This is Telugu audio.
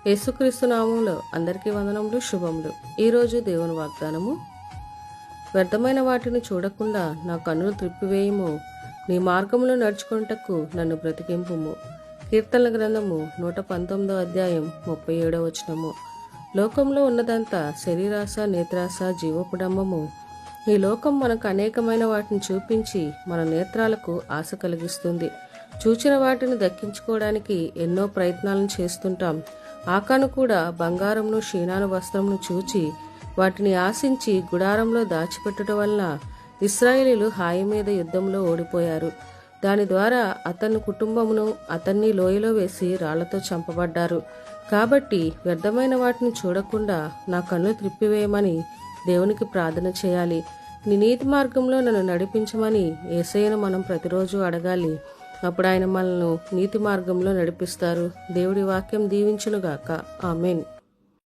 యేసుక్రీస్తు నామములో అందరికీ వందనములు, శుభములు. ఈరోజు దేవుని వాగ్దానము. వ్యర్థమైన వాటిని చూడకుండా నా కన్నులు త్రిప్పివేయము, నీ మార్గంలో నడుచుకొనుటకు నన్ను బ్రతికింపుము. కీర్తనల గ్రంథము 119 అధ్యాయం 37 వచనము. లోకంలో ఉన్నదంతా శరీరాశ, నేత్రాశ, జీవపుడంబము. ఈ లోకం మనకు అనేకమైన వాటిని చూపించి మన నేత్రాలకు ఆశ కలిగిస్తుంది. చూచిన వాటిని దక్కించుకోవడానికి ఎన్నో ప్రయత్నాలను చేస్తుంటాం. ఆకాను కూడా బంగారంను, షీనాను వస్త్రమును చూచి వాటిని ఆశించి గుడారంలో దాచిపెట్టడం వలన ఇశ్రాయేలీలు హాయి మీద యుద్ధంలో ఓడిపోయారు. దాని ద్వారా అతని కుటుంబమును అతన్ని లోయలో వేసి రాళ్లతో చంపబడ్డారు. కాబట్టి వ్యర్థమైన వాటిని చూడకుండా నా కన్ను త్రిప్పివేయమని దేవునికి ప్రార్థన చేయాలి. నీ నీతి మార్గంలో నన్ను నడిపించమని యేసయ్యను మనం ప్రతిరోజు అడగాలి. అప్పుడు ఆయన మనల్ని నీతి మార్గంలో నడిపిస్తారు. దేవుడి వాక్యం దీవించునుగాక. ఆమేన్.